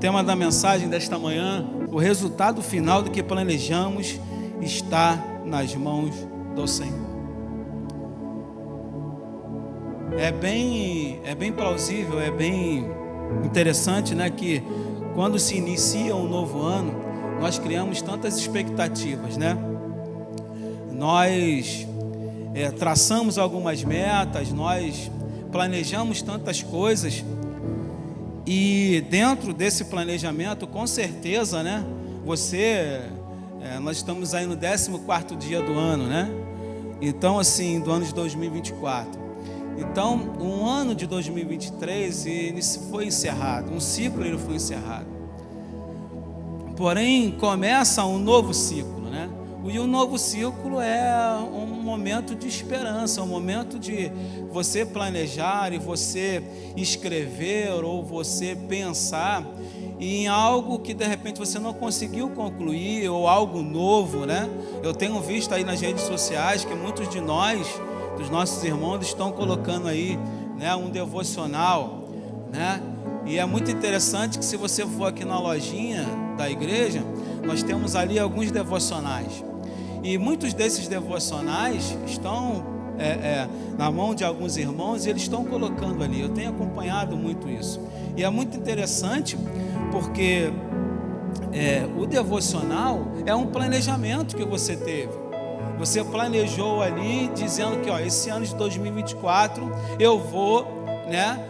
tema da mensagem desta manhã: o resultado final do que planejamos está nas mãos do Senhor. É bem plausível, é bem interessante, né, que quando se inicia um novo ano, nós criamos tantas expectativas, né? Nós traçamos algumas metas, nós planejamos tantas coisas, e dentro desse planejamento, com certeza, né, nós estamos aí no 14º dia do ano, né? Então, assim, do ano de 2024. Então, um ano de 2023 ele foi encerrado, um ciclo ele foi encerrado. Porém, começa um novo ciclo, né? E o novo ciclo é um momento de esperança, um momento de você planejar e você escrever ou você pensar em algo que de repente você não conseguiu concluir, ou algo novo, né? Eu tenho visto aí nas redes sociais que muitos de nós, dos nossos irmãos, estão colocando aí, né, um devocional, né? E é muito interessante que, se você for aqui na lojinha da igreja, nós temos ali alguns devocionais. E muitos desses devocionais estão na mão de alguns irmãos, e eles estão colocando ali. Eu tenho acompanhado muito isso. E é muito interessante porque o devocional é um planejamento que você teve. Você planejou ali dizendo que, esse ano de 2024 eu vou, né,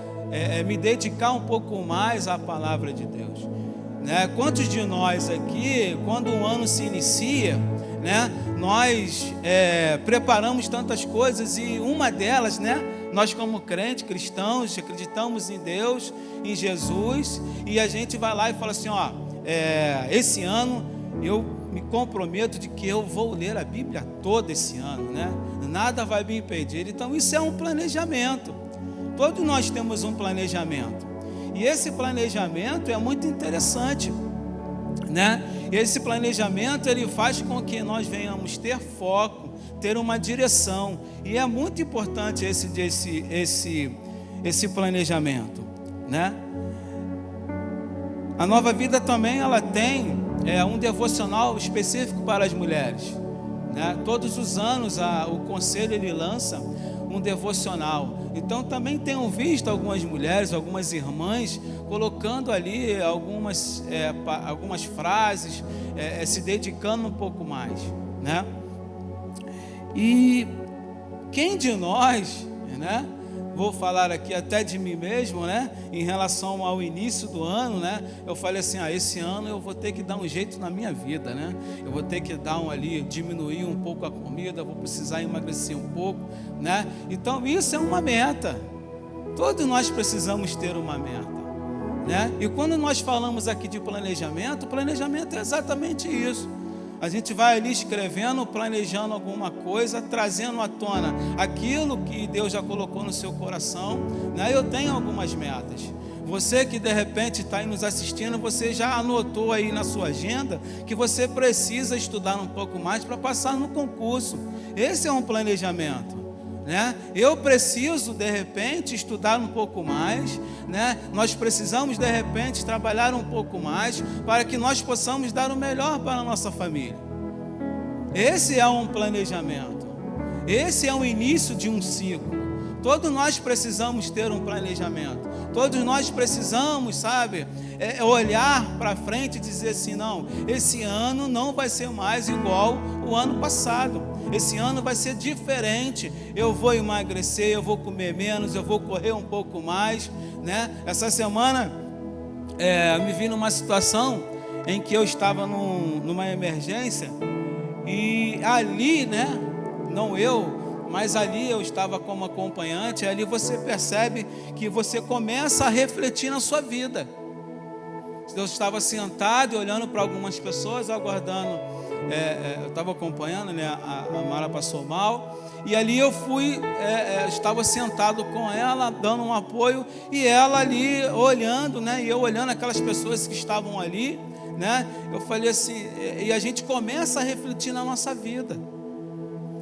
me dedicar um pouco mais à palavra de Deus, né? Quantos de nós aqui, quando o ano se inicia, né, nós preparamos tantas coisas, e uma delas, né, nós como crentes cristãos acreditamos em Deus, em Jesus, e a gente vai lá e fala assim, esse ano eu me comprometo de que eu vou ler a Bíblia toda esse ano, né? Nada vai me impedir. Então isso é um planejamento. Todos nós temos um planejamento, e esse planejamento é muito interessante, né? Esse planejamento ele faz com que nós venhamos ter foco, ter uma direção, e é muito importante esse planejamento, né? A Nova Vida também ela tem um devocional específico para as mulheres, né? Todos os anos o conselho ele lança um devocional. Então também tenho visto algumas mulheres, algumas irmãs colocando ali algumas frases, se dedicando um pouco mais, né? E quem de nós, né? Vou falar aqui até de mim mesmo, né? Em relação ao início do ano, né? Eu falei assim, esse ano eu vou ter que dar um jeito na minha vida, né? Eu vou ter que diminuir um pouco a comida, vou precisar emagrecer um pouco, né? Então isso é uma meta. Todos nós precisamos ter uma meta, né? E quando nós falamos aqui de planejamento, o planejamento é exatamente isso. A gente vai ali escrevendo, planejando alguma coisa, trazendo à tona aquilo que Deus já colocou no seu coração, né? Eu tenho algumas metas. Você que de repente está aí nos assistindo, você já anotou aí na sua agenda que você precisa estudar um pouco mais para passar no concurso. Esse é um planejamento, né? Eu preciso de repente estudar um pouco mais, né? Nós precisamos de repente trabalhar um pouco mais para que nós possamos dar o melhor para a nossa família. Esse é um planejamento. Esse é o início de um ciclo. Todos nós precisamos ter um planejamento. Todos nós precisamos, olhar para frente e dizer assim, não, esse ano não vai ser mais igual o ano passado. Esse ano vai ser diferente. Eu vou emagrecer, eu vou comer menos, eu vou correr um pouco mais, né? Essa semana me vi numa situação em que eu estava numa emergência, e ali, né, não eu, mas ali eu estava como acompanhante. Ali você percebe que você começa a refletir na sua vida. Eu estava sentado e olhando para algumas pessoas, aguardando. Eu estava acompanhando, né? A Mara passou mal, e ali eu estava sentado com ela, dando um apoio, e ela ali olhando, né? E eu olhando aquelas pessoas que estavam ali, né? Eu falei assim, e a gente começa a refletir na nossa vida.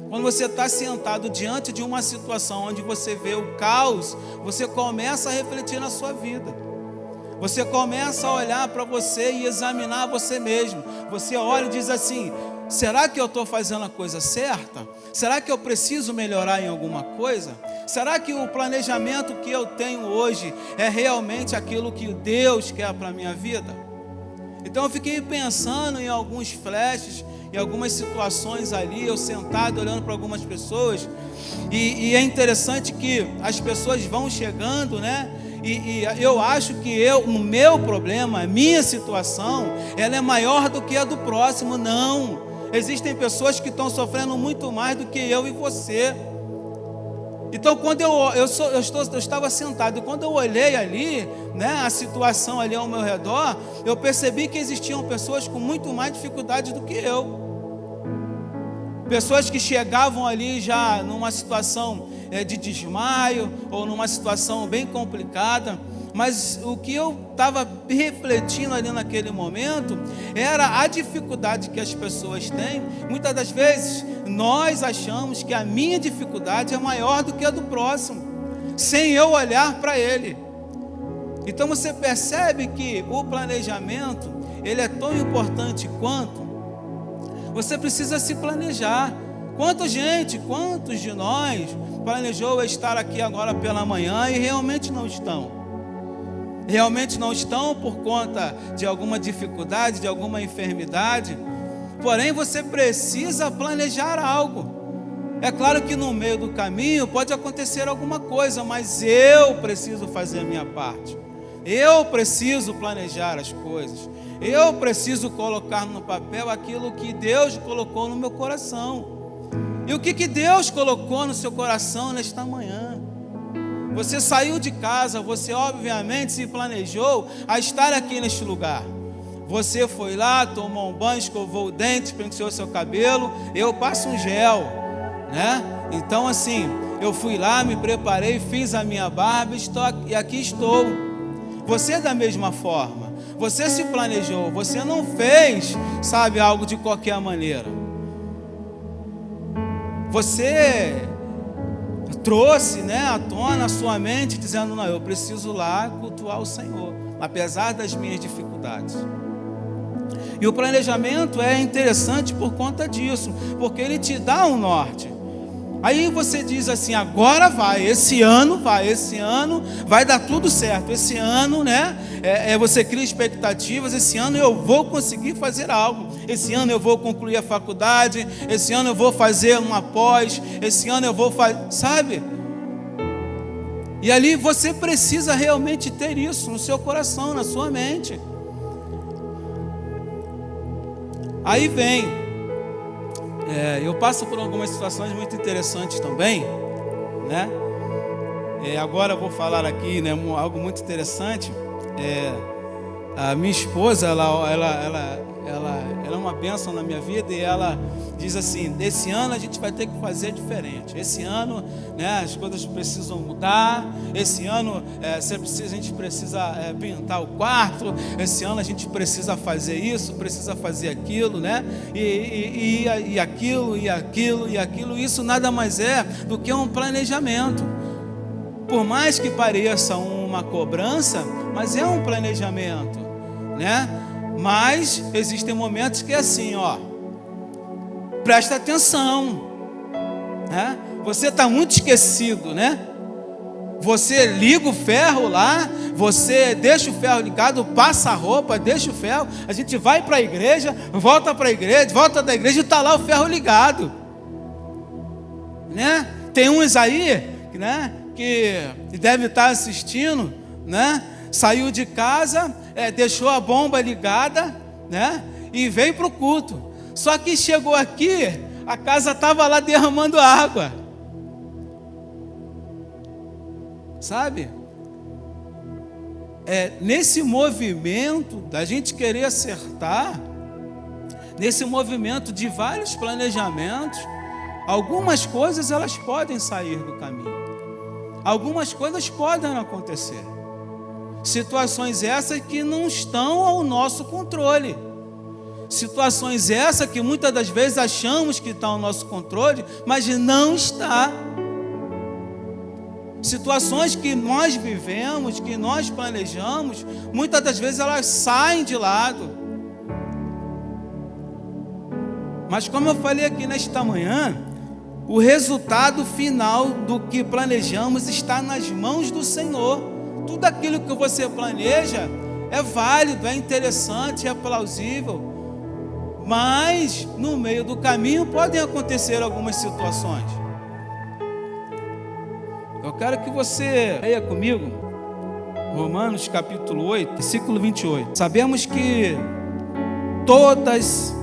Quando você está sentado diante de uma situação onde você vê o caos, você começa a refletir na sua vida. Você começa a olhar para você e examinar você mesmo. Você olha e diz assim: será que eu estou fazendo a coisa certa? Será que eu preciso melhorar em alguma coisa? Será que o planejamento que eu tenho hoje é realmente aquilo que Deus quer para a minha vida? Então eu fiquei pensando em alguns flashes, em algumas situações ali, eu sentado olhando para algumas pessoas, e é interessante que as pessoas vão chegando, né? E eu acho que o meu problema, a minha situação, ela é maior do que a do próximo. Não, existem pessoas que estão sofrendo muito mais do que eu e você. Então, quando eu estava sentado, e quando eu olhei ali, né, a situação ali ao meu redor, eu percebi que existiam pessoas com muito mais dificuldade do que eu. Pessoas que chegavam ali já numa situação de desmaio, ou numa situação bem complicada. Mas o que eu estava refletindo ali naquele momento era a dificuldade que as pessoas têm. Muitas das vezes nós achamos que a minha dificuldade é maior do que a do próximo, sem eu olhar para ele. Então você percebe que o planejamento, ele é tão importante quanto. Você precisa se planejar. Quantos de nós planejou estar aqui agora pela manhã e realmente não estão? Realmente não estão por conta de alguma dificuldade, de alguma enfermidade. Porém, você precisa planejar algo. É claro que no meio do caminho pode acontecer alguma coisa, mas eu preciso fazer a minha parte. Eu preciso planejar as coisas. Eu preciso colocar no papel aquilo que Deus colocou no meu coração. E o que Deus colocou no seu coração nesta manhã? Você saiu de casa, você obviamente se planejou a estar aqui neste lugar. Você foi lá, tomou um banho, escovou o dente, penteou seu cabelo. Eu passo um gel, né? Então assim, eu fui lá, me preparei, fiz a minha barba e aqui estou. Você da mesma forma. Você se planejou, você não fez, sabe, algo de qualquer maneira. Você trouxe, né, à tona a sua mente, dizendo: não, eu preciso lá cultuar o Senhor, apesar das minhas dificuldades. E o planejamento é interessante por conta disso, porque ele te dá um norte. Aí você diz assim: agora vai, esse ano vai dar tudo certo. Esse ano, né? Você cria expectativas. Esse ano eu vou conseguir fazer algo. Esse ano eu vou concluir a faculdade. Esse ano eu vou fazer uma pós. Esse ano eu vou fazer, sabe? E ali você precisa realmente ter isso no seu coração, na sua mente. Aí vem. Eu passo por algumas situações muito interessantes também, né? Agora eu vou falar aqui, né, algo muito interessante. A minha esposa, ela é uma bênção na minha vida, e ela diz assim: esse ano a gente vai ter que fazer diferente. Esse ano, né, as coisas precisam mudar. Esse ano a gente precisa pintar o quarto. Esse ano a gente precisa fazer isso, precisa fazer aquilo, né? E aquilo. Isso nada mais é do que um planejamento. Por mais que pareça uma cobrança, mas é um planejamento, né? Mas existem momentos que é assim, ó, presta atenção, né? Você está muito esquecido, né? Você liga o ferro lá, você deixa o ferro ligado, passa a roupa, deixa o ferro, a gente vai para a igreja, volta da igreja e está lá o ferro ligado, né? Tem uns aí, né, que deve estar assistindo, né? Saiu de casa, deixou a bomba ligada, né? E veio para o culto. Só que chegou aqui, a casa estava lá derramando água. Sabe? Nesse movimento da gente querer acertar, nesse movimento de vários planejamentos, algumas coisas elas podem sair do caminho. Algumas coisas podem acontecer. Situações essas que não estão ao nosso controle. Situações essas que muitas das vezes achamos que estão ao nosso controle, mas não está. Situações que nós vivemos, que nós planejamos, muitas das vezes elas saem de lado. Mas como eu falei aqui nesta manhã, o resultado final do que planejamos está nas mãos do Senhor. Tudo aquilo que você planeja é válido, é interessante, é plausível. Mas no meio do caminho podem acontecer algumas situações. Eu quero que você leia comigo Romanos capítulo 8, versículo 28. Sabemos que todas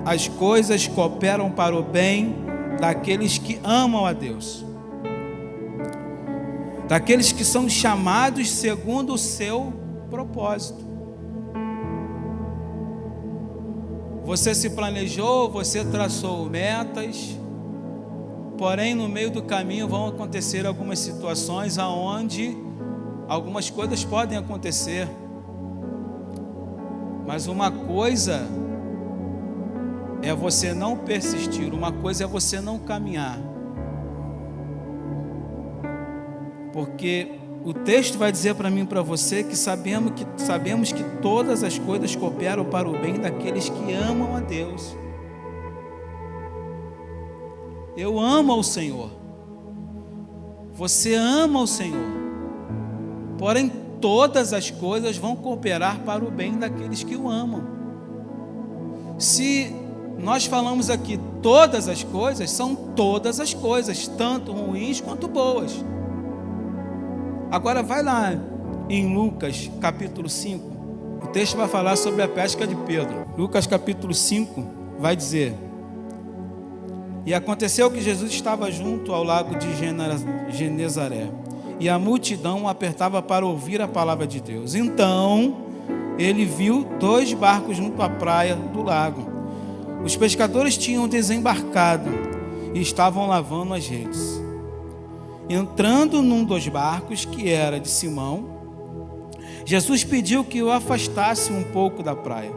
as coisas cooperam para o bem daqueles que amam a Deus, daqueles que são chamados segundo o seu propósito. Você se planejou, você traçou metas, porém no meio do caminho vão acontecer algumas situações aonde algumas coisas podem acontecer. Mas uma coisa é você não persistir, uma coisa é você não caminhar. Porque o texto vai dizer para mim e para você que sabemos que todas as coisas cooperam para o bem daqueles que amam a Deus. Eu amo ao Senhor. Você ama o Senhor. Porém, todas as coisas vão cooperar para o bem daqueles que o amam. Se nós falamos aqui todas as coisas, são todas as coisas, tanto ruins quanto boas. Agora vai lá em Lucas capítulo 5, o texto vai falar sobre a pesca de Pedro. Lucas capítulo 5 vai dizer: e aconteceu que Jesus estava junto ao lago de Genezaré, e a multidão o apertava para ouvir a palavra de Deus. Então ele viu 2 barcos junto à praia do lago. Os pescadores tinham desembarcado e estavam lavando as redes. Entrando num dos barcos, que era de Simão, Jesus pediu que o afastasse um pouco da praia.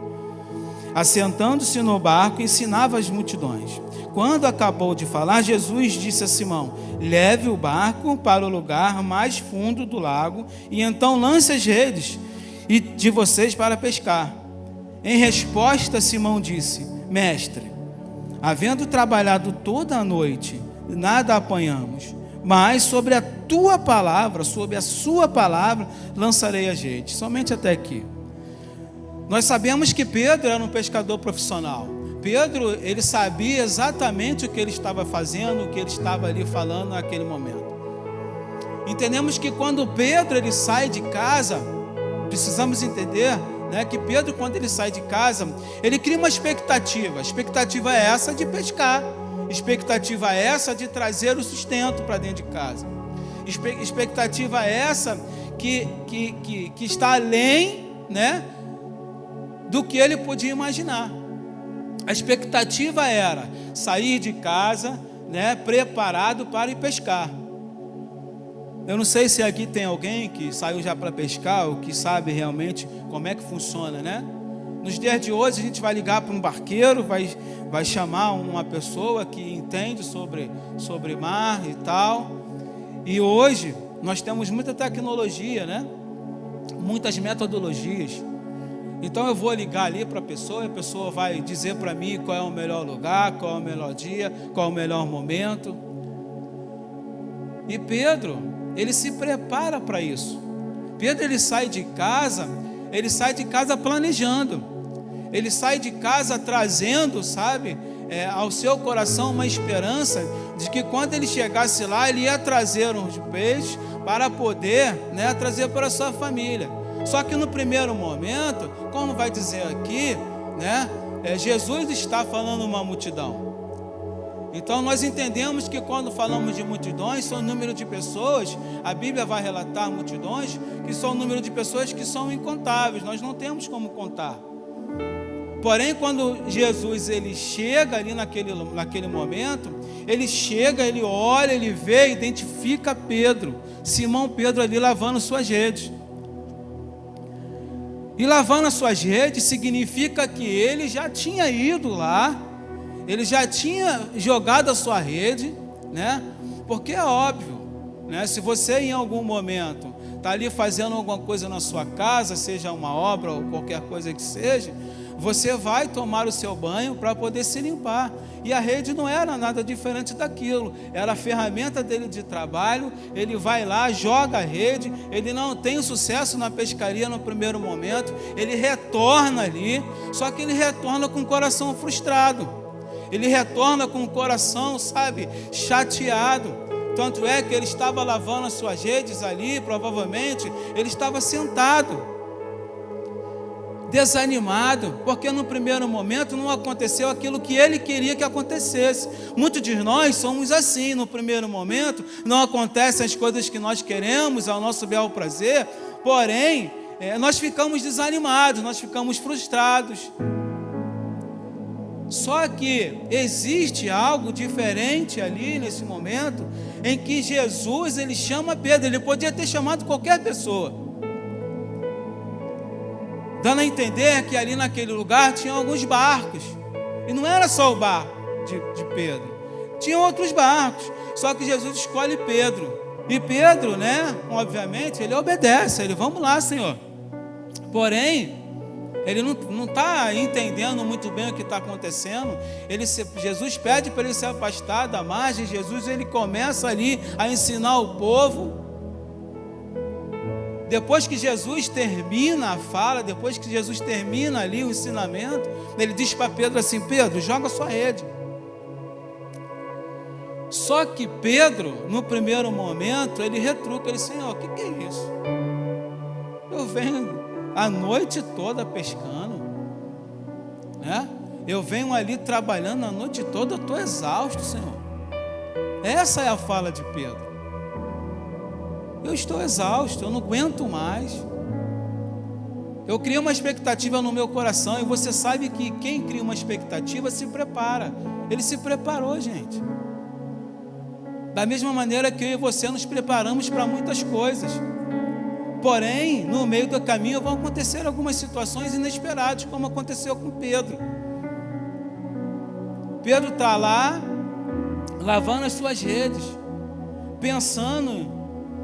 Assentando-se no barco, ensinava as multidões. Quando acabou de falar, Jesus disse a Simão: leve o barco para o lugar mais fundo do lago e então lance as redes de vocês para pescar. Em resposta, Simão disse: mestre, havendo trabalhado toda a noite, nada apanhamos, mas sobre a tua palavra, sobre a sua palavra, lançarei as redes. Somente até aqui. Nós sabemos que Pedro era um pescador profissional. Pedro, ele sabia exatamente o que ele estava fazendo, o que ele estava ali falando naquele momento. Entendemos que quando Pedro ele sai de casa, precisamos entender, né, que Pedro, quando ele sai de casa, ele cria uma expectativa. A expectativa é essa de pescar. Expectativa é essa de trazer o sustento para dentro de casa. Expectativa é essa que está além, né, do que ele podia imaginar. A expectativa era sair de casa, né, preparado para ir pescar. Eu não sei se aqui tem alguém que saiu já para pescar ou que sabe realmente como é que funciona, né? Nos dias de hoje a gente vai ligar para um barqueiro, vai chamar uma pessoa que entende sobre mar e tal. E hoje nós temos muita tecnologia, né? Muitas metodologias. Então eu vou ligar ali para a pessoa vai dizer para mim qual é o melhor lugar, qual é o melhor dia, qual é o melhor momento. E Pedro, ele se prepara para isso. Pedro, ele sai de casa planejando. Ele sai de casa trazendo, sabe, ao seu coração uma esperança de que quando ele chegasse lá, ele ia trazer uns peixes para poder, né, trazer para a sua família. Só que no primeiro momento, como vai dizer aqui, né, Jesus está falando uma multidão. Então nós entendemos que quando falamos de multidões, são número de pessoas, a Bíblia vai relatar multidões, que são número de pessoas que são incontáveis, nós não temos como contar. Porém, quando Jesus ele chega ali naquele momento, ele chega, ele olha, ele vê, identifica Pedro, Simão Pedro ali lavando suas redes. E lavando as suas redes significa que ele já tinha ido lá, ele já tinha jogado a sua rede, né? Porque é óbvio, né? Se você em algum momento está ali fazendo alguma coisa na sua casa, seja uma obra ou qualquer coisa que seja, você vai tomar o seu banho para poder se limpar. E a rede não era nada diferente daquilo, era a ferramenta dele de trabalho. Ele vai lá, joga a rede, ele não tem sucesso na pescaria no primeiro momento, ele retorna ali, só que ele retorna com o coração frustrado, ele retorna com o coração, sabe, chateado. Tanto é que ele estava lavando as suas redes ali, provavelmente ele estava sentado, desanimado, porque no primeiro momento não aconteceu aquilo que ele queria que acontecesse. Muitos de nós somos assim, no primeiro momento não acontecem as coisas que nós queremos, ao nosso bel prazer, porém, nós ficamos desanimados, nós ficamos frustrados. Só que existe algo diferente ali nesse momento, em que Jesus, ele chama Pedro. Ele podia ter chamado qualquer pessoa, dando a entender que ali naquele lugar tinha alguns barcos, e não era só o barco de Pedro, tinha outros barcos, só que Jesus escolhe Pedro, e Pedro, né, obviamente, ele obedece, ele, vamos lá, Senhor. Porém, ele não está entendendo muito bem o que está acontecendo. Jesus pede para ele se afastar da margem. Jesus, ele começa ali a ensinar o povo. Depois que Jesus termina a fala, depois que Jesus termina ali o ensinamento, ele diz para Pedro assim: Pedro, joga a sua rede. Só que Pedro, no primeiro momento, ele retruca, ele diz: Senhor, o que é isso? Eu venho a noite toda pescando, né? Eu venho ali trabalhando a noite toda, eu estou exausto, Senhor. Essa é a fala de Pedro. Eu estou exausto, eu não aguento mais. Eu criei uma expectativa no meu coração, e você sabe que quem cria uma expectativa se prepara. Ele se preparou, gente. Da mesma maneira que eu e você nos preparamos para muitas coisas. Porém, no meio do caminho vão acontecer algumas situações inesperadas, como aconteceu com Pedro. Pedro está lá, lavando as suas redes, pensando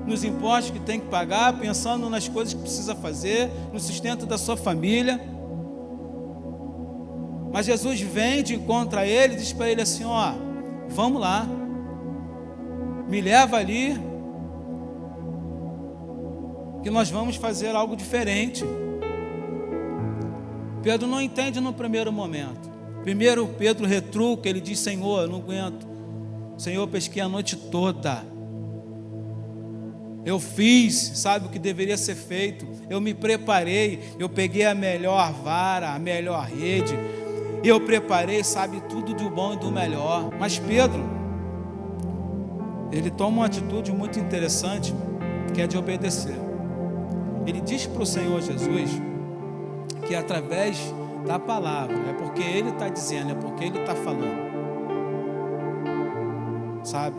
nos impostos que tem que pagar, pensando nas coisas que precisa fazer, no sustento da sua família. Mas Jesus vem de encontro a ele e diz para ele assim: ó, vamos lá, me leva ali, que nós vamos fazer algo diferente. Pedro não entende no primeiro momento. Primeiro Pedro retruca, ele diz: Senhor, eu não aguento. Senhor, eu pesquei a noite toda. Eu fiz, sabe, o que deveria ser feito. Eu me preparei, eu peguei a melhor vara, a melhor rede. Eu preparei, sabe, tudo do bom e do melhor. Mas Pedro, ele toma uma atitude muito interessante, que é de obedecer. Ele diz para o Senhor Jesus que através da palavra, é porque Ele está dizendo, é porque Ele está falando, sabe?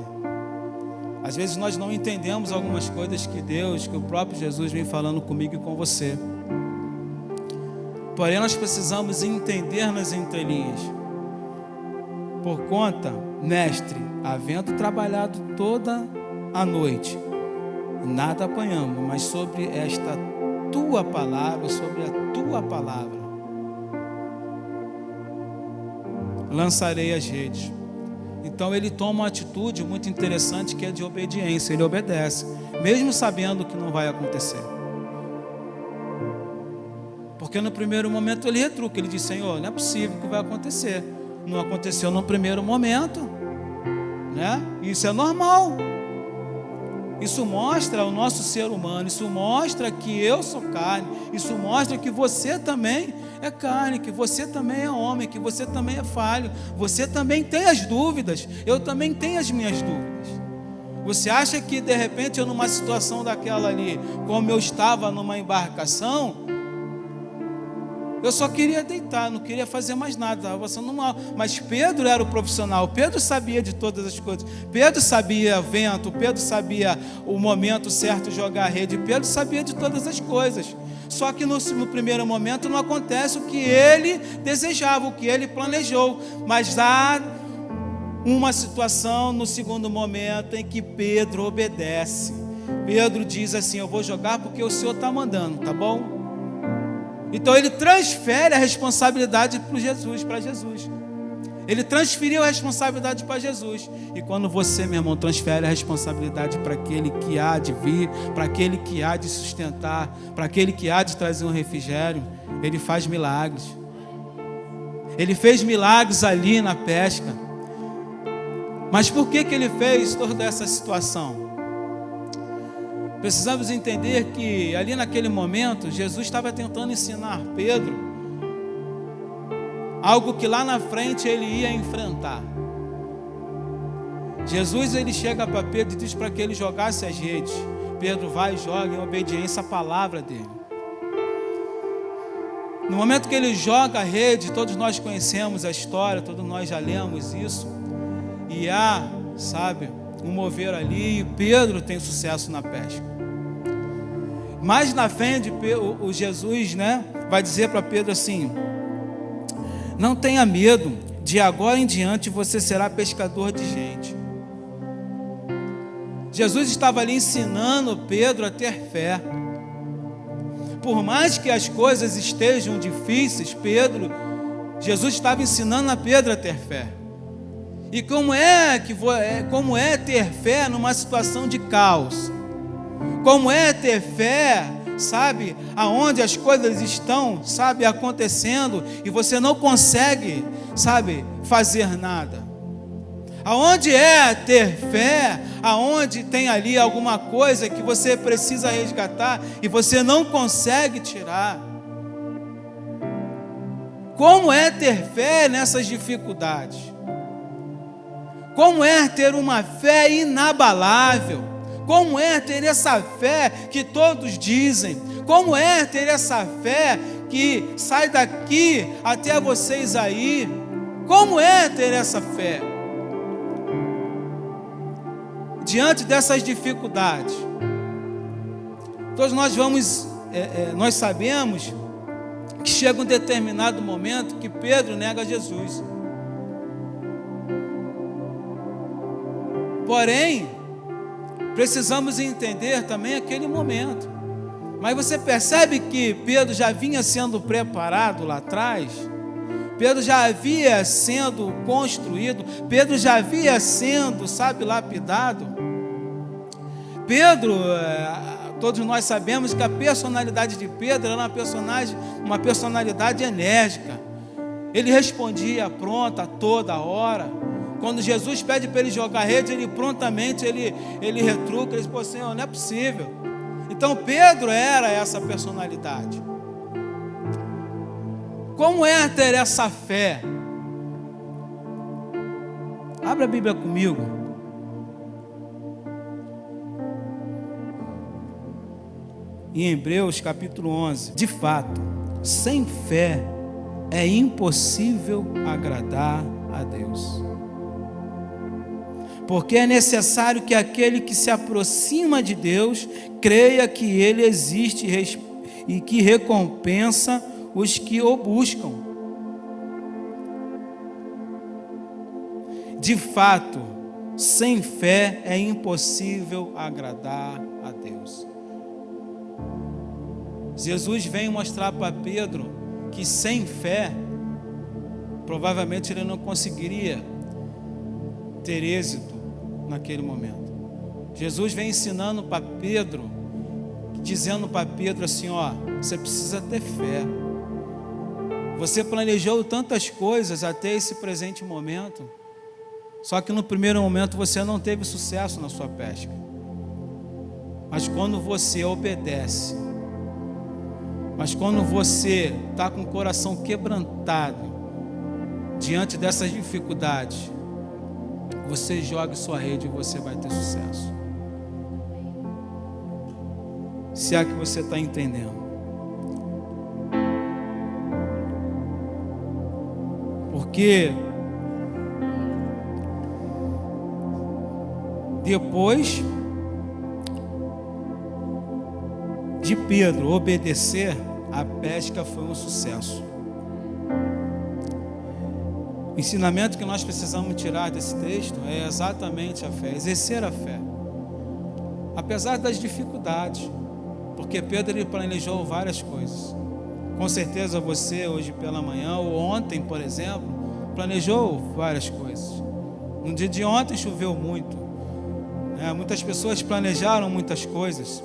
Às vezes nós não entendemos algumas coisas que Deus, que o próprio Jesus vem falando comigo e com você. Porém, nós precisamos entender nas entrelinhas. Por conta, mestre, havendo trabalhado toda a noite, nada apanhamos, mas sobre esta tua palavra, sobre a tua palavra, lançarei as redes. Então ele toma uma atitude muito interessante, que é de obediência. Ele obedece, mesmo sabendo que não vai acontecer. Porque no primeiro momento ele retruca, ele diz: Senhor, não é possível que vai acontecer. Não aconteceu no primeiro momento, né? Isso é normal. Isso mostra o nosso ser humano, isso mostra que eu sou carne, isso mostra que você também é carne, que você também é homem, que você também é falho, você também tem as dúvidas, eu também tenho as minhas dúvidas. Você acha que de repente eu numa situação daquela ali, como eu estava numa embarcação, eu só queria deitar, não queria fazer mais nada, estava passando mal. Mas Pedro era o profissional, Pedro sabia de todas as coisas. Pedro sabia vento, Pedro sabia o momento certo de jogar a rede, Pedro sabia de todas as coisas. Só que no primeiro momento não acontece o que ele desejava, o que ele planejou. Mas há uma situação no segundo momento em que Pedro obedece. Pedro diz assim: eu vou jogar porque o Senhor está mandando, tá bom? Então ele transfere a responsabilidade para Jesus. Ele transferiu a responsabilidade para Jesus. E quando você, meu irmão, transfere a responsabilidade para aquele que há de vir, para aquele que há de sustentar, para aquele que há de trazer um refrigério, ele faz milagres. Ele fez milagres ali na pesca. Mas por que ele fez toda essa situação? Precisamos entender que ali naquele momento Jesus estava tentando ensinar Pedro algo que lá na frente ele ia enfrentar. Jesus, ele chega para Pedro e diz para que ele jogasse as redes. Pedro vai e joga em obediência à palavra dele. No momento que ele joga a rede, todos nós conhecemos a história, todos nós já lemos isso. E há, sabe, um mover ali, e Pedro tem sucesso na pesca. Mais na frente, o Jesus, vai dizer para Pedro assim: não tenha medo, de agora em diante você será pescador de gente. Jesus estava ali ensinando Pedro a ter fé. Por mais que as coisas estejam difíceis, Jesus estava ensinando a Pedro a ter fé. E como é ter fé numa situação de caos? Como é ter fé, sabe, aonde as coisas estão, sabe, acontecendo e você não consegue, sabe, fazer nada? Aonde é ter fé, aonde tem ali alguma coisa que você precisa resgatar e você não consegue tirar? Como é ter fé nessas dificuldades? Como é ter uma fé inabalável? Como é ter essa fé que todos dizem? Como é ter essa fé que sai daqui até vocês aí? Como é ter essa fé? Diante dessas dificuldades, todos nós sabemos que chega um determinado momento que Pedro nega Jesus. Porém, precisamos entender também aquele momento. Mas você percebe que Pedro já vinha sendo preparado lá atrás? Pedro já havia sendo construído, Pedro já havia sendo, sabe, lapidado. Pedro, todos nós sabemos que a personalidade de Pedro era uma personalidade enérgica. Ele respondia pronto a toda hora. Quando Jesus pede para ele jogar rede, ele prontamente ele retruca, ele diz: pô, Senhor, não é possível. Então Pedro era essa personalidade. Como é ter essa fé? Abra a Bíblia comigo. Em Hebreus capítulo 11. De fato, sem fé é impossível agradar a Deus. Porque é necessário que aquele que se aproxima de Deus creia que Ele existe e que recompensa os que o buscam. De fato, sem fé é impossível agradar a Deus. Jesus vem mostrar para Pedro que sem fé, provavelmente ele não conseguiria ter êxito naquele momento. Jesus vem ensinando para Pedro, dizendo para Pedro assim: ó, você precisa ter fé. Você planejou tantas coisas até esse presente momento, só que no primeiro momento você não teve sucesso na sua pesca. Mas quando você obedece, mas quando você está com o coração quebrantado diante dessas dificuldades, você joga sua rede e você vai ter sucesso. Se é que você está entendendo. Porque depois de Pedro obedecer, a pesca foi um sucesso. O ensinamento que nós precisamos tirar desse texto é exatamente a fé, exercer a fé, apesar das dificuldades, porque Pedro ele planejou várias coisas. Com certeza você hoje pela manhã ou ontem, por exemplo, planejou várias coisas. No dia de ontem choveu muito, né? Muitas pessoas planejaram muitas coisas,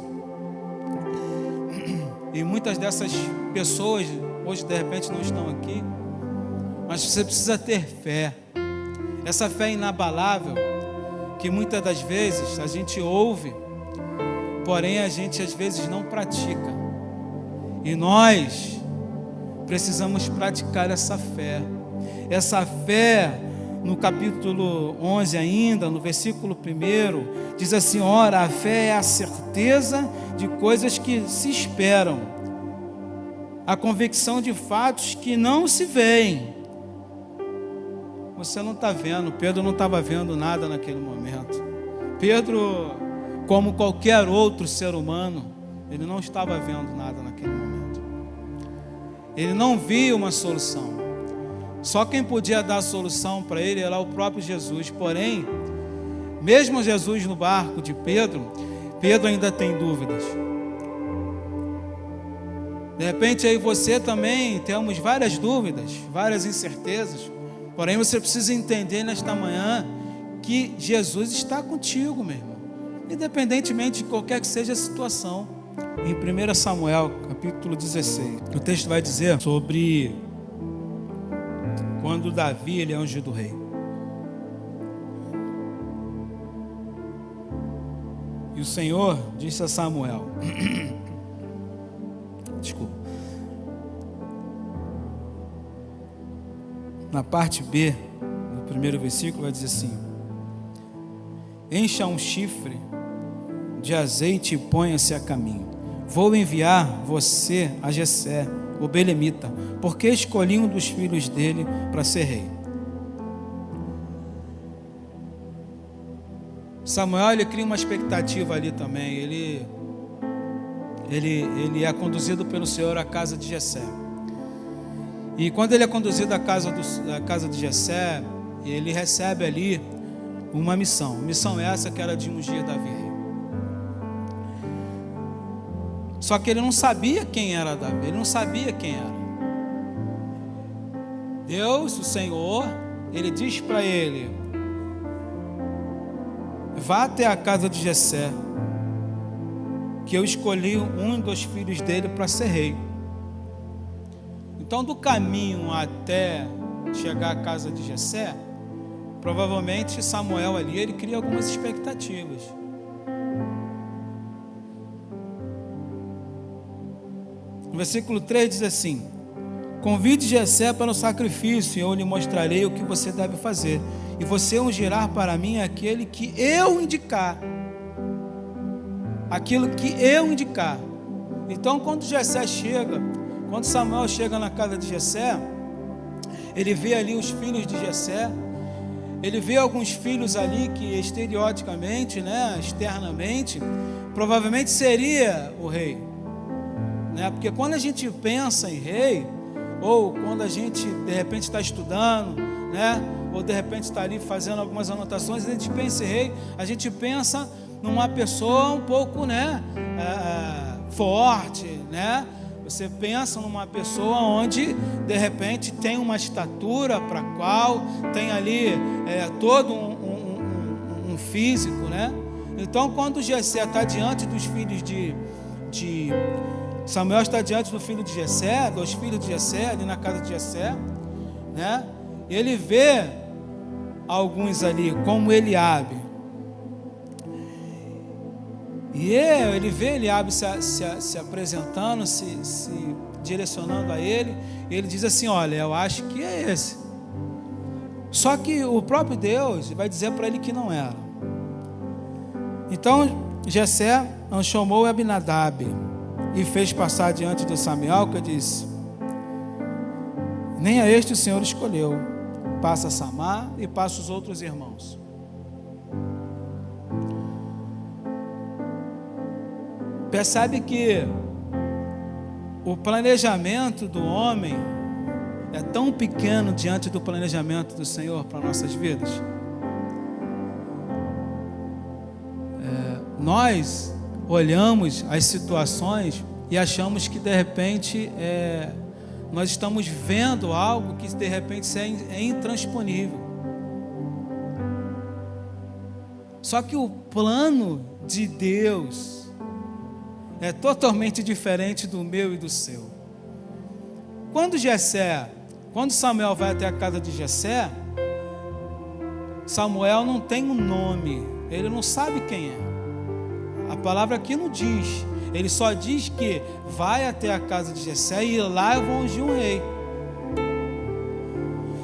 e muitas dessas pessoas hoje de repente não estão aqui, mas você precisa ter fé, essa fé inabalável, que muitas das vezes a gente ouve, porém a gente às vezes não pratica, e nós precisamos praticar essa fé. Essa fé, no capítulo 11 ainda, no versículo 1, diz assim: ora, a fé é a certeza de coisas que se esperam, a convicção de fatos que não se veem. Você não está vendo, Pedro não estava vendo nada naquele momento. Pedro, como qualquer outro ser humano, ele não estava vendo nada naquele momento. Ele não via uma solução. Só quem podia dar a solução para ele era o próprio Jesus. Porém, mesmo Jesus no barco de Pedro, Pedro ainda tem dúvidas. De repente aí você também temos várias dúvidas, várias incertezas. Porém você precisa entender nesta manhã que Jesus está contigo, meu irmão, independentemente de qualquer que seja a situação. Em 1 Samuel, capítulo 16, o texto vai dizer sobre quando Davi ele é ungido rei. E o Senhor disse a Samuel, desculpa, na parte B, no primeiro versículo, vai dizer assim: encha um chifre de azeite e ponha-se a caminho. Vou enviar você a Jessé, o belemita, porque escolhi um dos filhos dele para ser rei. Samuel ele cria uma expectativa ali também. Ele é conduzido pelo Senhor à casa de Jessé. E quando ele é conduzido à casa de Jessé, ele recebe ali uma missão. Missão essa que era de ungir Davi rei. Só que ele não sabia quem era Davi, ele não sabia quem era. Deus, o Senhor, ele diz para ele: vá até a casa de Jessé, que eu escolhi um dos filhos dele para ser rei. Então, do caminho até chegar à casa de Jessé, provavelmente Samuel ali, ele cria algumas expectativas. No versículo 3 diz assim: convide Jessé para o sacrifício, e eu lhe mostrarei o que você deve fazer, e você ungirá para mim aquele que eu indicar. Aquilo que eu indicar. Então, quando Jessé chega, quando Samuel chega na casa de Jessé, ele vê ali os filhos de Jessé, ele vê alguns filhos ali que exterioricamente, né, externamente, provavelmente seria o rei, né? Porque quando a gente pensa em rei, ou quando a gente de repente está estudando, né, ou de repente está ali fazendo algumas anotações, a gente pensa em rei, a gente pensa numa pessoa um pouco, né, forte, né? Você pensa numa pessoa onde de repente tem uma estatura para a qual tem ali todo um físico, né? Então, quando Jessé está diante dos filhos de Samuel está diante do filho de Jessé, dos filhos de Jessé, ali na casa de Jessé, né? Ele vê alguns ali, como Eliabe. E ele vê Eliabe se apresentando, se direcionando a ele. E ele diz assim: olha, eu acho que é esse. Só que o próprio Deus vai dizer para ele que não era. Então Jessé chamou Abinadab e fez passar diante de Samuel, que disse: nem a este o Senhor escolheu, passa Samar e passa os outros irmãos. Percebe que o planejamento do homem é tão pequeno diante do planejamento do Senhor para nossas vidas. Nós olhamos as situações e achamos que de repente nós estamos vendo algo que de repente é intransponível. Só que o plano de Deus é totalmente diferente do meu e do seu. Quando Samuel vai até a casa de Jessé, Samuel não tem um nome, ele não sabe quem é. A palavra aqui não diz, ele só diz que vai até a casa de Jessé e lá eu vou ungir um rei.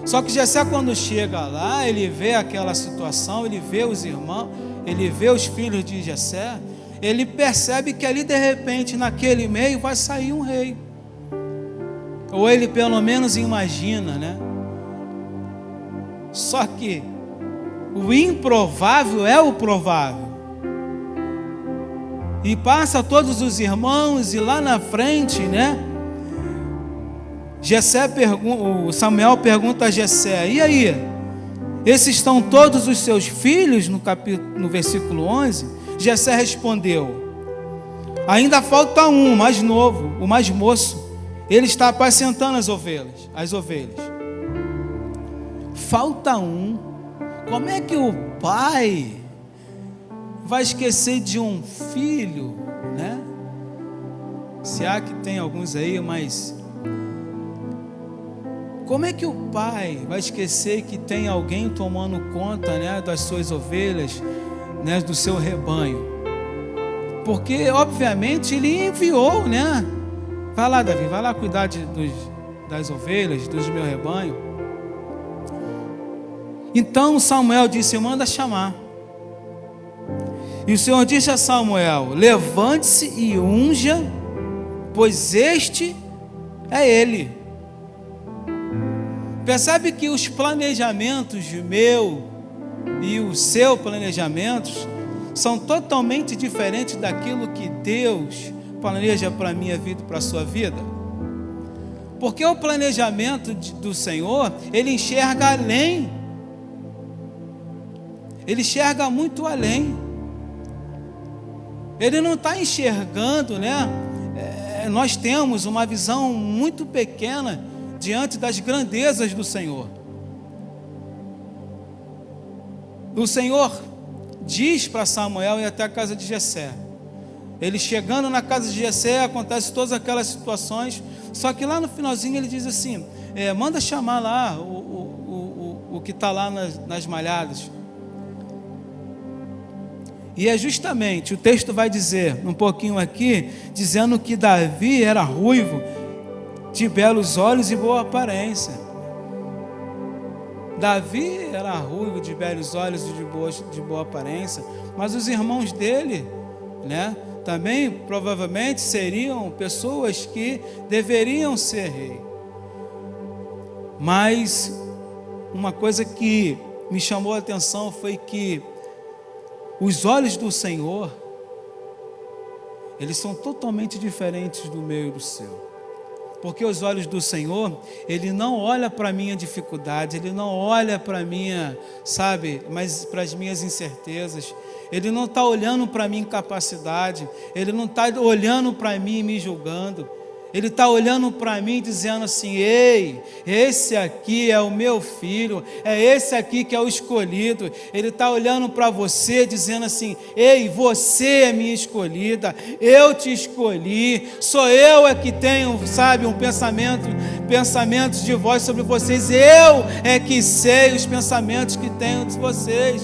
Só que Jessé, quando chega lá, ele vê aquela situação, ele vê os irmãos, ele vê os filhos de Jessé, ele percebe que ali de repente naquele meio vai sair um rei. Ou ele pelo menos imagina, né? Só que o improvável é o provável. E passa todos os irmãos e lá na frente, né? Samuel pergunta a Jessé: e aí? Esses estão todos os seus filhos? No versículo 11, Jessé respondeu: ainda falta um, mais novo, o mais moço. Ele está apacentando as ovelhas. Falta um. Como é que o pai vai esquecer de um filho, né? Se há que tem alguns aí, mas como é que o pai vai esquecer que tem alguém tomando conta, né, das suas ovelhas, né, do seu rebanho? Porque obviamente ele enviou, né? Vai lá, Davi, vai lá cuidar das ovelhas, dos meu rebanho. Então Samuel disse: manda chamar. E o Senhor disse a Samuel: levante-se e unja, pois este é ele. Percebe que os planejamentos meu e o seu planejamentos são totalmente diferentes daquilo que Deus planeja para a minha vida e para a sua vida? Porque o planejamento do Senhor, ele enxerga além. Ele enxerga muito além. Ele não está enxergando, né? Nós temos uma visão muito pequena diante das grandezas do Senhor. O Senhor diz para Samuel ir até a casa de Jessé. Ele chegando na casa de Jessé, acontece todas aquelas situações. Só que lá no finalzinho ele diz assim: manda chamar lá o que está lá nas malhadas. E é justamente, o texto vai dizer, um pouquinho aqui, dizendo que Davi era ruivo, de belos olhos e boa aparência. Davi era ruivo, de belos olhos e de boa aparência, mas os irmãos dele, né, também provavelmente seriam pessoas que deveriam ser rei. Mas uma coisa que me chamou a atenção foi que os olhos do Senhor, eles são totalmente diferentes do meu e do seu. Porque os olhos do Senhor, Ele não olha para a minha dificuldade, Ele não olha para a minha, mas para as minhas incertezas. Ele não está olhando para a minha incapacidade, Ele não está olhando para mim e me julgando. Ele está olhando para mim dizendo assim: ei, esse aqui é o meu filho, é esse aqui que é o escolhido. Ele está olhando para você dizendo assim: ei, você é minha escolhida, eu te escolhi, sou eu é que tenho, um pensamentos de voz sobre vocês, eu é que sei os pensamentos que tenho de vocês.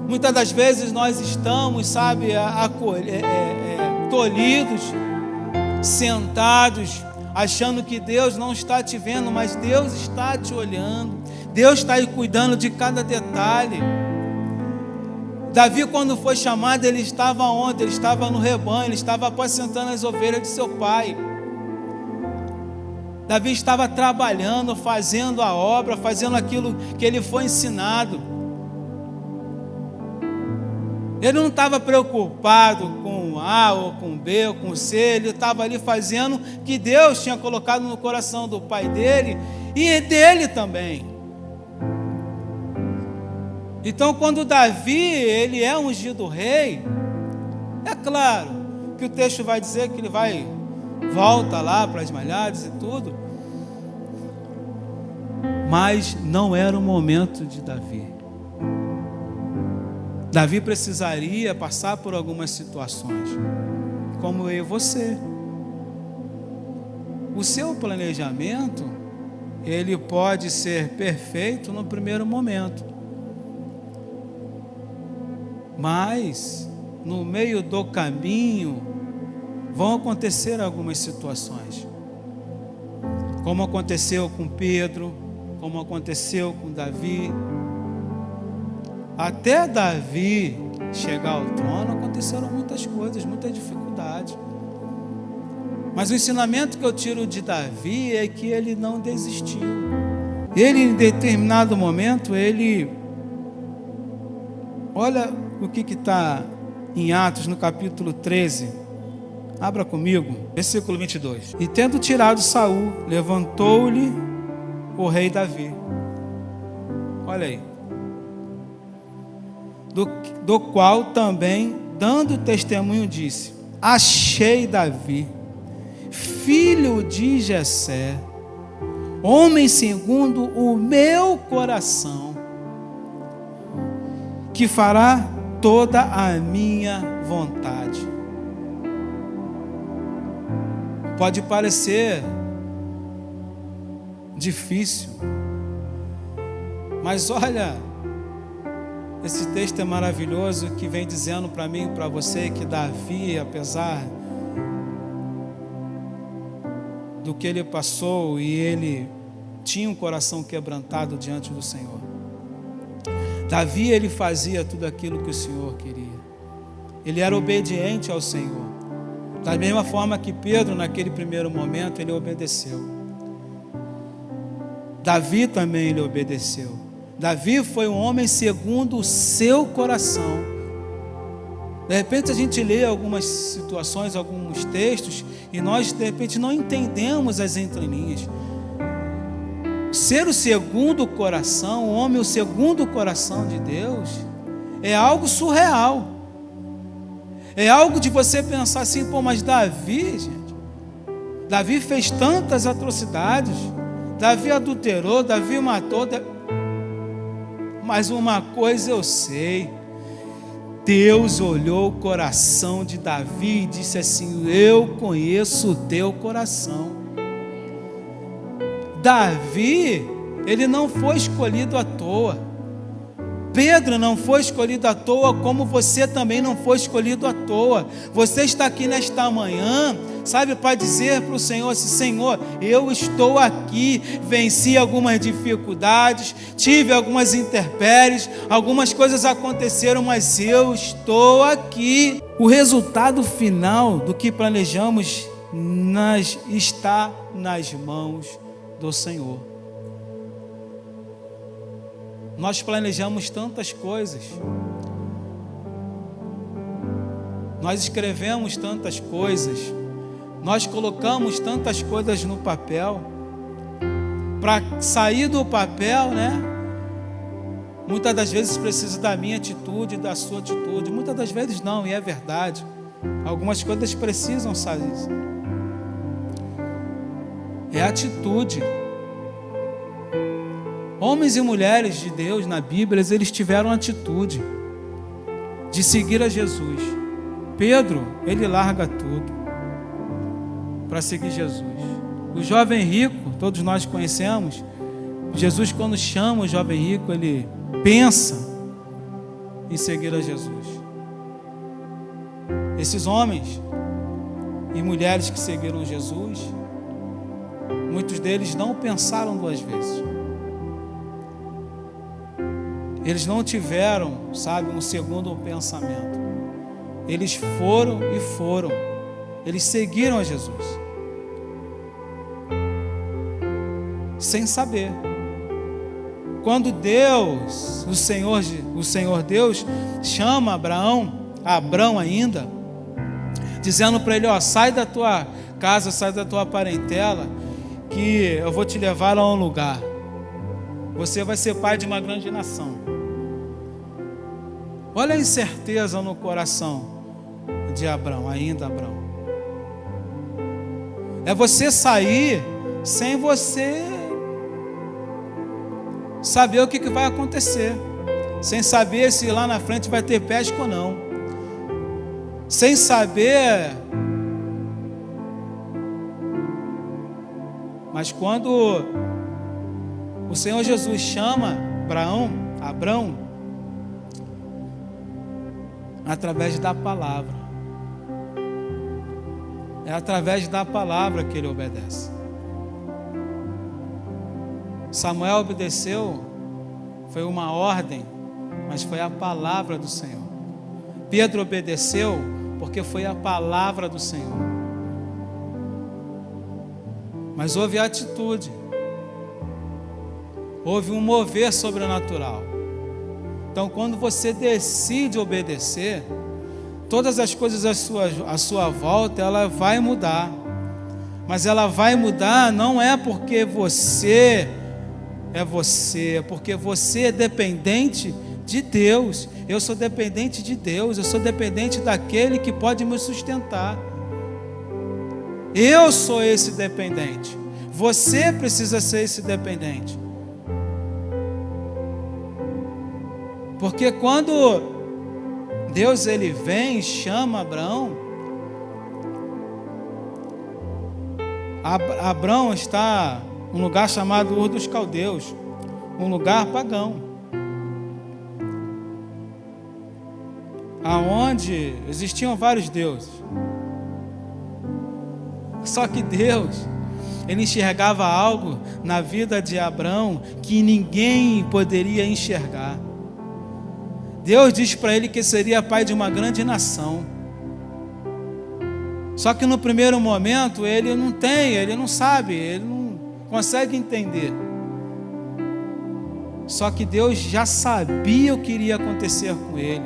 Muitas das vezes nós estamos, tolhidos, sentados, achando que Deus não está te vendo, mas Deus está te olhando, Deus está aí cuidando de cada detalhe. Davi, quando foi chamado, ele estava onde? Ele estava no rebanho, ele estava apacentando as ovelhas de seu pai. Davi estava trabalhando, fazendo a obra, fazendo aquilo que ele foi ensinado. Ele não estava preocupado com A ou com B ou com C, ele estava ali fazendo o que Deus tinha colocado no coração do pai dele e dele também. Então, quando Davi, ele é ungido rei, é claro que o texto vai dizer que ele volta lá para as malhadas e tudo, mas não era o momento de Davi. Davi precisaria passar por algumas situações, como eu e você. O seu planejamento, ele pode ser perfeito no primeiro momento, mas no meio do caminho vão acontecer algumas situações, como aconteceu com Pedro, como aconteceu com Davi. Até Davi chegar ao trono, aconteceram muitas coisas, muita dificuldade. Mas o ensinamento que eu tiro de Davi é que ele não desistiu. Ele, em determinado momento, olha o que está em Atos, no capítulo 13. Abra comigo, versículo 22. E tendo tirado Saul, levantou-lhe o rei Davi. Olha aí. Do qual também, dando testemunho, disse: achei Davi, filho de Jessé, homem segundo o meu coração, que fará toda a minha vontade. Pode parecer difícil, mas olha, esse texto é maravilhoso, que vem dizendo para mim e para você que Davi, apesar do que ele passou, e ele tinha um coração quebrantado diante do Senhor. Davi, ele fazia tudo aquilo que o Senhor queria. Ele era obediente ao Senhor. Da mesma forma que Pedro, naquele primeiro momento, ele obedeceu. Davi também, ele obedeceu. Davi foi um homem segundo o seu coração. De repente a gente lê algumas situações, alguns textos, e nós de repente não entendemos as entrelinhas. Ser o segundo coração, o homem o segundo coração de Deus, é algo surreal. É algo de você pensar assim, pô, mas Davi, gente, Davi fez tantas atrocidades, Davi adulterou, Davi matou, mas uma coisa eu sei, Deus olhou o coração de Davi e disse assim: eu conheço o teu coração. Davi, ele não foi escolhido à toa. Pedro não foi escolhido à toa, como você também não foi escolhido à toa. Você está aqui nesta manhã, sabe, para dizer para o Senhor assim: Senhor, eu estou aqui, venci algumas dificuldades, tive algumas intempéries, algumas coisas aconteceram, mas eu estou aqui. O resultado final do que planejamos está nas mãos do Senhor. Nós planejamos tantas coisas, nós escrevemos tantas coisas, nós colocamos tantas coisas no papel, para sair do papel, né? Muitas das vezes precisa da minha atitude, da sua atitude, muitas das vezes não, e é verdade, algumas coisas precisam sair, é atitude. Homens e mulheres de Deus na Bíblia, eles tiveram atitude de seguir a Jesus. Pedro, ele larga tudo para seguir Jesus. O jovem rico, todos nós conhecemos. Jesus, quando chama o jovem rico, ele pensa em seguir a Jesus. Esses homens e mulheres que seguiram Jesus, muitos deles não pensaram duas vezes. Eles não tiveram, sabe, um segundo pensamento. Eles foram e foram. Eles seguiram a Jesus. Sem saber. Quando Deus, o Senhor Deus, chama Abraão ainda, dizendo para ele: ó, sai da tua casa, sai da tua parentela, que eu vou te levar a um lugar. Você vai ser pai de uma grande nação. Olha a incerteza no coração de Abrão, ainda Abrão. É você sair sem você saber o que vai acontecer, sem saber se lá na frente vai ter pesca ou não, sem saber. Mas quando o Senhor Jesus chama Abrão, através da palavra. É através da palavra que ele obedece. Samuel obedeceu, foi uma ordem, mas foi a palavra do Senhor. Pedro obedeceu porque foi a palavra do Senhor. Mas houve atitude, houve um mover sobrenatural. Então, quando você decide obedecer, todas as coisas à sua volta, ela vai mudar. Mas ela vai mudar não é porque você é você, é porque você é dependente de Deus. Eu sou dependente de Deus, eu sou dependente daquele que pode me sustentar. Eu sou esse dependente. Você precisa ser esse dependente. Porque quando Deus ele vem e chama Abrão, Abrão está num lugar chamado Ur dos Caldeus, um lugar pagão, aonde existiam vários deuses. Só que Deus, ele enxergava algo na vida de Abrão que ninguém poderia enxergar. Deus diz para ele que seria pai de uma grande nação. Só que no primeiro momento ele não sabe, ele não consegue entender. Só que Deus já sabia o que iria acontecer com ele.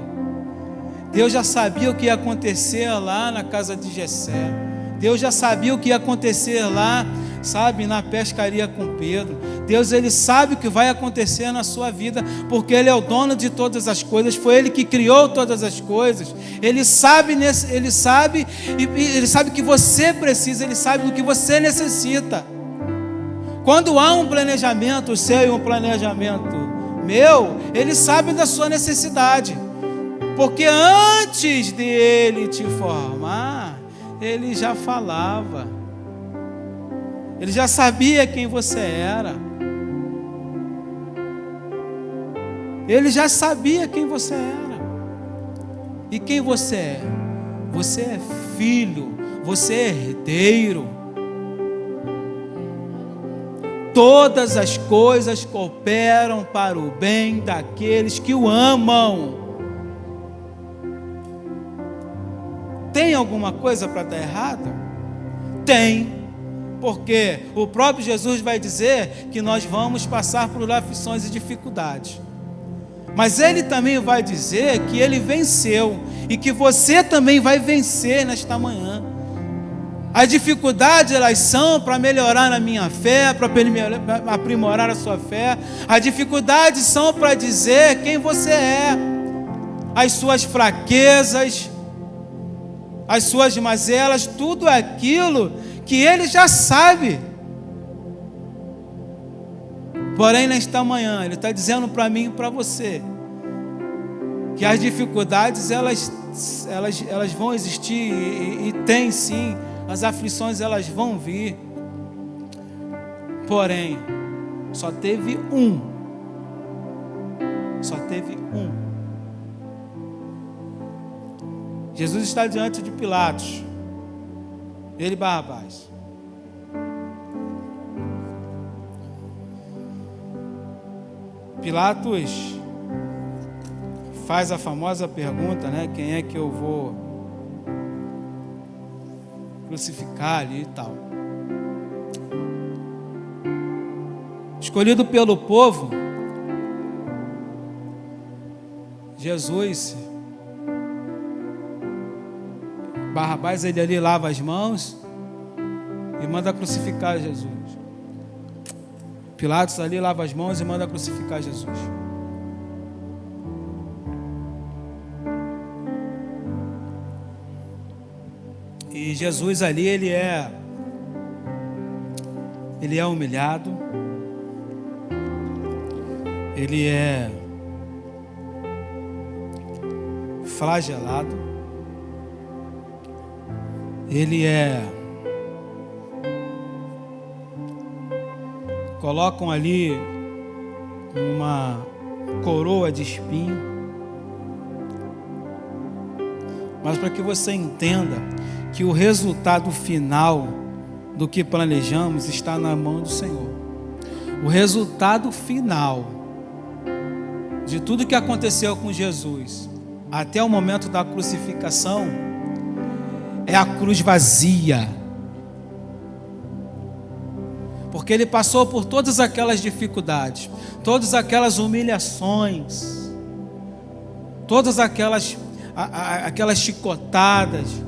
Deus já sabia o que ia acontecer lá na casa de Jessé. Deus já sabia o que ia acontecer lá, sabe, na pescaria com Pedro. Deus, ele sabe o que vai acontecer na sua vida, porque ele é o dono de todas as coisas, foi ele que criou todas as coisas. Ele sabe que você precisa, ele sabe do que você necessita. Quando há um planejamento seu e um planejamento meu, ele sabe da sua necessidade, porque antes de ele te formar, ele já falava, ele já sabia quem você era, ele já sabia quem você era. E quem você é? Você é filho, você é herdeiro. Todas as coisas cooperam para o bem daqueles que o amam. Tem alguma coisa para dar errado? Tem, porque o próprio Jesus vai dizer que nós vamos passar por aflições e dificuldades. Mas ele também vai dizer que ele venceu e que você também vai vencer nesta manhã. As dificuldades, elas são para melhorar a minha fé, para aprimorar a sua fé. As dificuldades são para dizer quem você é, as suas fraquezas, as suas mazelas, tudo aquilo que ele já sabe. Porém, nesta manhã, ele está dizendo para mim e para você que as dificuldades, elas vão existir e tem sim, as aflições elas vão vir. Porém, só teve um. Jesus está diante de Pilatos, ele e Barrabás. Pilatos faz a famosa pergunta, né? Quem é que eu vou crucificar ali e tal. Escolhido pelo povo, Jesus, Barrabás, ele ali lava as mãos e manda crucificar Jesus. Pilatos ali lava as mãos e manda crucificar Jesus. E Jesus ali, ele é humilhado, ele é flagelado, ele colocam ali uma coroa de espinho, mas para que você entenda que o resultado final do que planejamos está na mão do Senhor. O resultado final de tudo que aconteceu com Jesus até o momento da crucificação é a cruz vazia, porque ele passou por todas aquelas dificuldades, todas aquelas humilhações, todas aquelas chicotadas,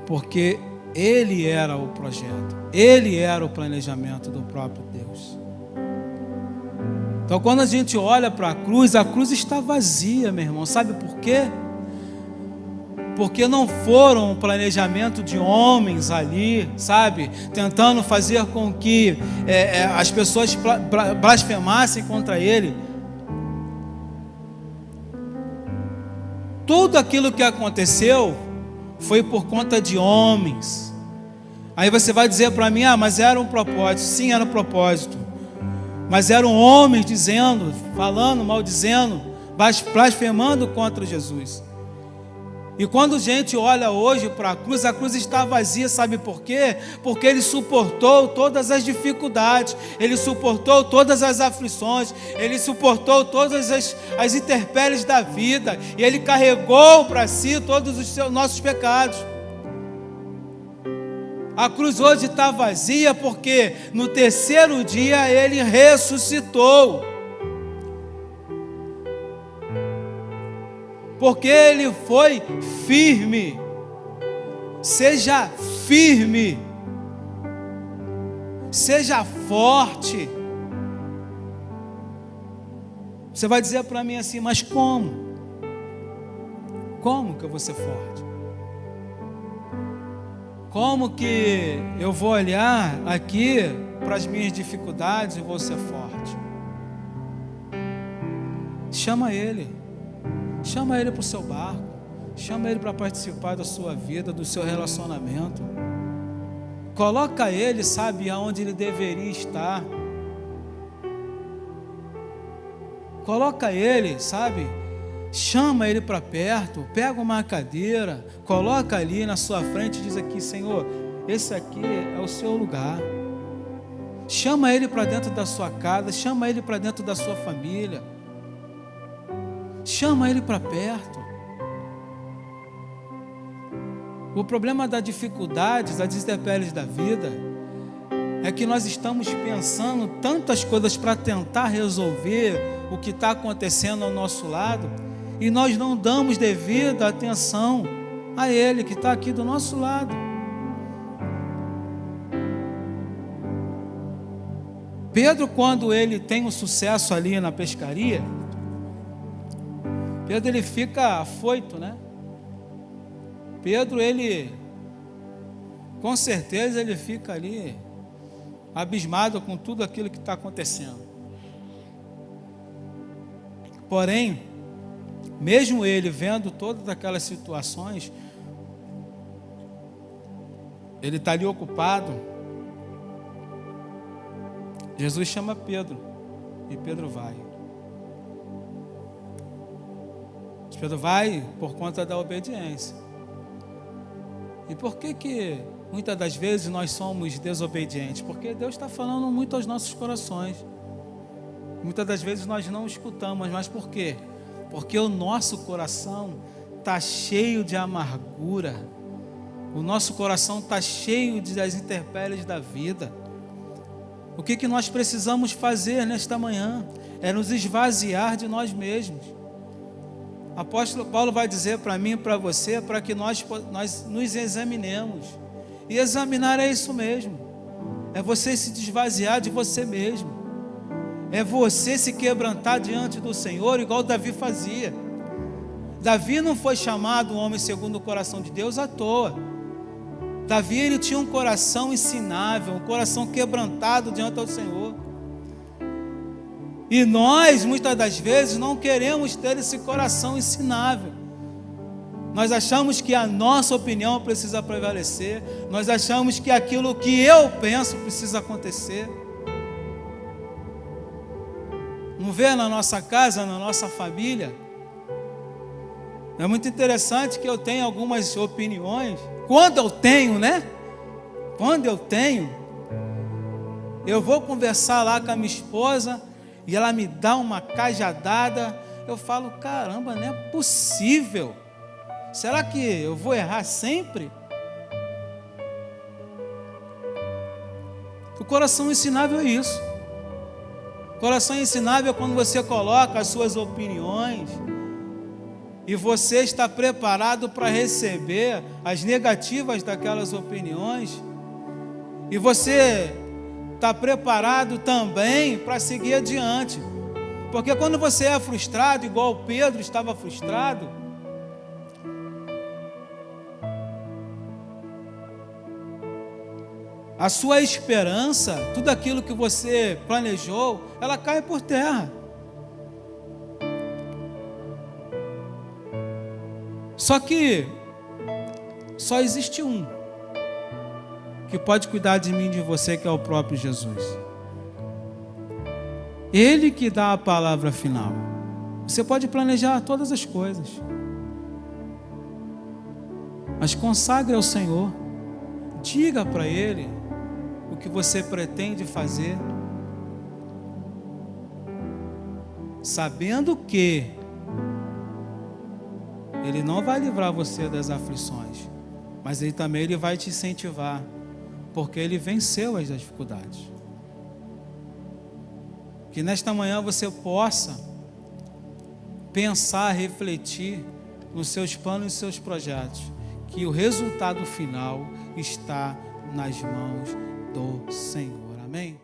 porque ele era o projeto, ele era o planejamento do próprio Deus. Então, quando a gente olha para a cruz está vazia, meu irmão. Sabe por quê? Porque não foram um planejamento de homens ali, sabe? Tentando fazer com que as pessoas blasfemassem contra ele. Tudo aquilo que aconteceu foi por conta de homens. Aí você vai dizer para mim, mas era um propósito. Sim, era um propósito. Mas eram homens dizendo, falando, maldizendo, blasfemando contra Jesus. E quando a gente olha hoje para a cruz está vazia, sabe por quê? Porque ele suportou todas as dificuldades, ele suportou todas as aflições, ele suportou todas as intempéries da vida, e ele carregou para si todos os nossos pecados. A cruz hoje está vazia porque no terceiro dia ele ressuscitou. Porque ele foi firme. Seja firme. Seja forte. Você vai dizer para mim assim, mas como? Como que eu vou ser forte? Como que eu vou olhar aqui para as minhas dificuldades e vou ser forte? Chama ele. Chama ele para o seu barco. Chama ele para participar da sua vida, do seu relacionamento. Coloca ele, sabe, aonde ele deveria estar. Coloca ele, sabe, chama ele para perto, pega uma cadeira, coloca ali na sua frente e diz aqui, Senhor, esse aqui é o seu lugar. Chama ele para dentro da sua casa, chama ele para dentro da sua família. Chama ele para perto. O problema das dificuldades, das intempéries da vida, é que nós estamos pensando tantas coisas para tentar resolver o que está acontecendo ao nosso lado, e nós não damos devida atenção a Ele que está aqui do nosso lado. Pedro, quando ele tem um sucesso ali na pescaria, Pedro ele fica afoito, né? Pedro, ele, com certeza, ele fica ali abismado com tudo aquilo que está acontecendo. Porém, mesmo ele vendo todas aquelas situações, ele está ali ocupado. Jesus chama Pedro e Pedro vai. Pedro vai por conta da obediência. E por que muitas das vezes nós somos desobedientes? Porque Deus está falando muito aos nossos corações. Muitas das vezes nós não escutamos, mas por quê? Porque o nosso coração está cheio de amargura. O nosso coração está cheio das intempéries da vida. O que nós precisamos fazer nesta manhã? É nos esvaziar de nós mesmos. O apóstolo Paulo vai dizer para mim e para você, para que nós nos examinemos. E examinar é isso mesmo. É você se desvaziar de você mesmo. É você se quebrantar diante do Senhor, igual Davi fazia. Davi não foi chamado um homem segundo o coração de Deus à toa. Davi, ele tinha um coração ensinável, um coração quebrantado diante do Senhor. E nós, muitas das vezes, não queremos ter esse coração ensinável. Nós achamos que a nossa opinião precisa prevalecer. Nós achamos que aquilo que eu penso precisa acontecer. Não vê na nossa casa, na nossa família? É muito interessante que eu tenho algumas opiniões. Quando eu tenho, né? Quando eu tenho, eu vou conversar lá com a minha esposa e ela me dá uma cajadada. Eu falo, caramba, não é possível. Será que eu vou errar sempre? O coração ensinável é isso. O coração ensinável é quando você coloca as suas opiniões e você está preparado para receber as negativas daquelas opiniões, e você está preparado também para seguir adiante, porque quando você é frustrado, igual Pedro estava frustrado, a sua esperança, tudo aquilo que você planejou, ela cai por terra. Só que só existe um que pode cuidar de mim e de você, que é o próprio Jesus. Ele que dá a palavra final. Você pode planejar todas as coisas, mas consagre ao Senhor. Diga para Ele o que você pretende fazer, sabendo que Ele não vai livrar você das aflições, mas Ele vai te incentivar, porque Ele venceu as dificuldades. Que nesta manhã você possa pensar, refletir nos seus planos e seus projetos, que o resultado final está nas mãos do Senhor. Amém?